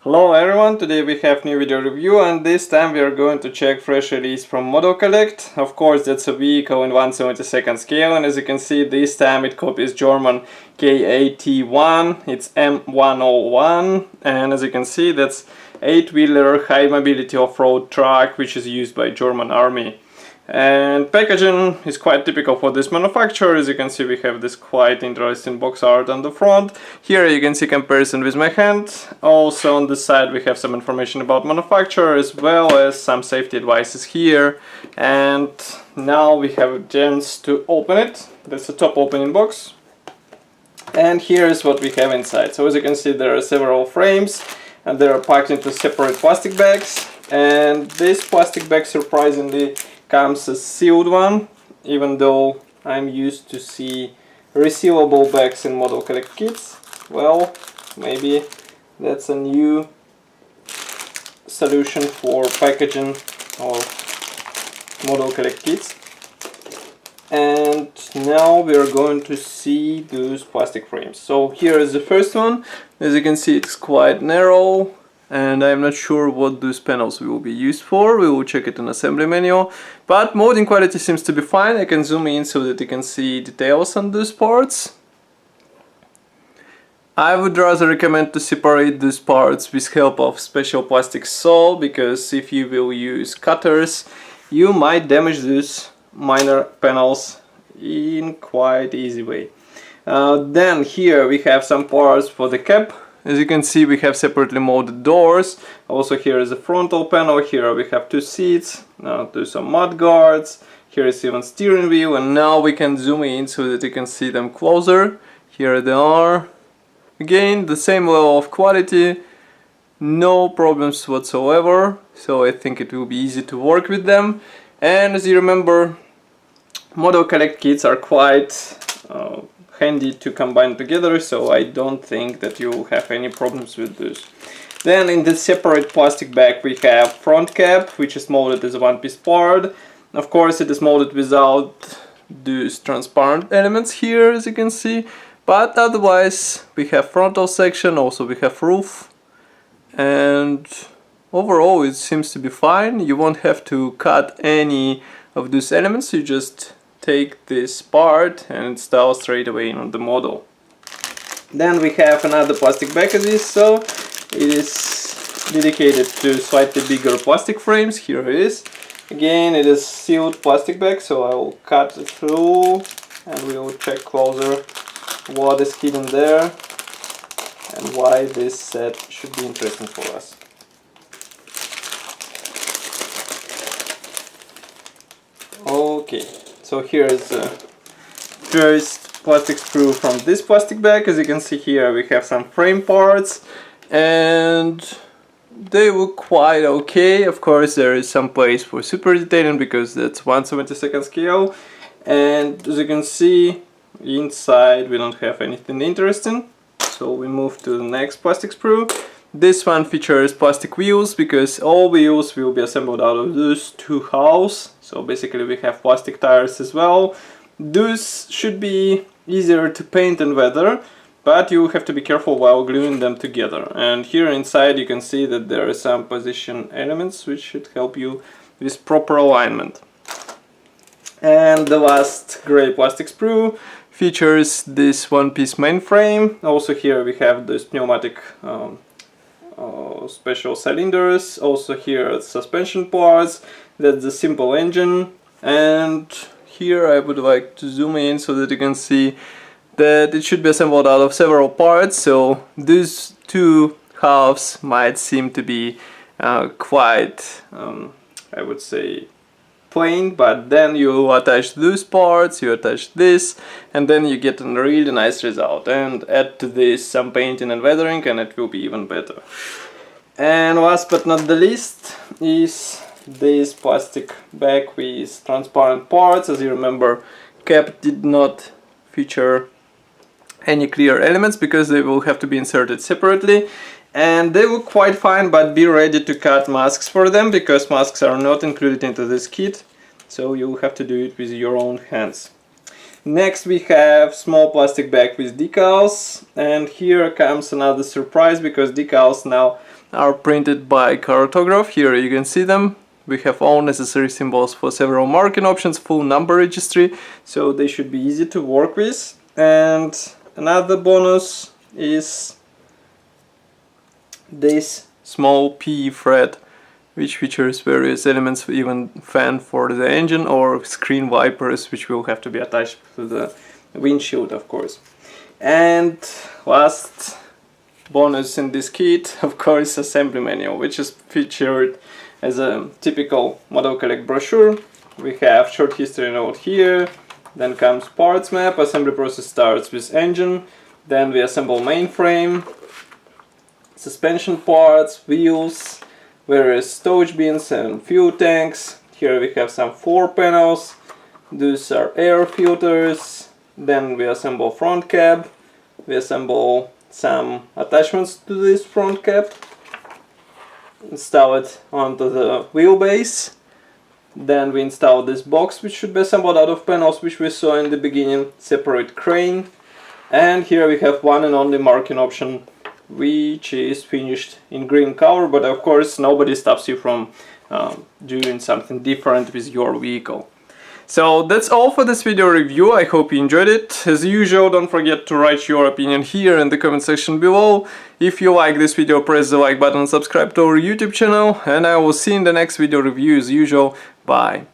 Hello everyone, today we have new video review and this time we are going to check fresh release from Modelcollect. Of course that's a vehicle in 1/72 scale, and as you can see this time it copies German K81, it's M1001, and as you can see that's 8-wheeler high mobility off-road truck which is used by German army. And packaging is quite typical for this manufacturer. As you can see we have this quite interesting box art on the front. Here you can see comparison with my hand. Also on the side we have some information about manufacturer as well as some safety advices here. And now we have a chance to open it. That's the top opening box. And here is what we have inside. So as you can see there are several frames and they are packed into separate plastic bags. And this plastic bag surprisingly comes a sealed one, even though I'm used to see resealable bags in Modelcollect kits. Well, maybe that's a new solution for packaging of Modelcollect kits. And now we are going to see those plastic frames. So here is the first one. As you can see it's quite narrow, and I'm not sure what those panels will be used for. We will check it in assembly manual. But molding quality seems to be fine. I can zoom in so that you can see details on those parts. I would rather recommend to separate those parts with help of special plastic saw, because if you will use cutters you might damage those minor panels in quite easy way. Then here we have some parts for the cap. As you can see we have separately molded doors. Also here is a frontal panel. Here we have two seats, do some mud guards. Here is even steering wheel, and now we can zoom in so that you can see them closer. Here they are. Again the same level of quality, no problems whatsoever, so I think it will be easy to work with them. And as you remember, Modelcollect kits are quite handy to combine together, so I don't think that you will have any problems with this. Then in the separate plastic bag we have front cap, which is molded as a one-piece part. Of course it is molded without these transparent elements here, as you can see, but otherwise we have frontal section, also we have roof, and overall it seems to be fine. You won't have to cut any of these elements, you just take this part and install straight away on the model. Then we have another plastic bag as this, so it is dedicated to slightly bigger plastic frames. Here it is. Again it is sealed plastic bag, so I will cut it through and we will check closer what is hidden there and why this set should be interesting for us. Okay. So here is the first plastic sprue from this plastic bag. As you can see here we have some frame parts and they look quite okay. Of course there is some place for super detailing because that's 1/72 scale, and as you can see inside we don't have anything interesting. So we move to the next plastic sprue. This one features plastic wheels because all wheels will be assembled out of those two halves. So basically we have plastic tires as well. Those should be easier to paint and weather, but you have to be careful while gluing them together. And here inside you can see that there are some position elements which should help you with proper alignment. And the last gray plastic sprue features this one-piece mainframe. Also here we have this pneumatic special cylinders. Also here suspension parts. That's the simple engine. And here I would like to zoom in so that you can see that it should be assembled out of several parts. So these two halves might seem to be quite I would say plain, but then you attach those parts, you attach this, and then you get a really nice result. And add to this some painting and weathering and it will be even better. And last but not the least is this plastic bag with transparent parts. As you remember, cap did not feature any clear elements because they will have to be inserted separately, and they look quite fine, but be ready to cut masks for them because masks are not included into this kit, so you will have to do it with your own hands. Next we have small plastic bag with decals, and here comes another surprise because decals now are printed by cartograph. Here you can see them. We have all necessary symbols for several marking options, full number registry, so they should be easy to work with. And another bonus is this small PE thread, which features various elements, even fan for the engine or screen wipers, which will have to be attached to the windshield, of course. And last bonus in this kit, of course, assembly manual, which is featured as a typical Modelcollect brochure. We have short history note here, then comes parts map. Assembly process starts with engine, then we assemble mainframe, suspension parts, wheels, various stowage bins and fuel tanks. Here we have some floor panels. These are air filters. Then we assemble front cab. We assemble some attachments to this front cab. Install it onto the wheelbase. Then we install this box, which should be assembled out of panels, which we saw in the beginning. Separate crane. And here we have one and only marking option, which is finished in green color, but of course nobody stops you from doing something different with your vehicle. So that's all for this video review. I hope you enjoyed it. As usual, don't forget to write your opinion here in the comment section below. If you like this video, press the like button, subscribe to our YouTube channel, and I will see you in the next video review as usual. Bye.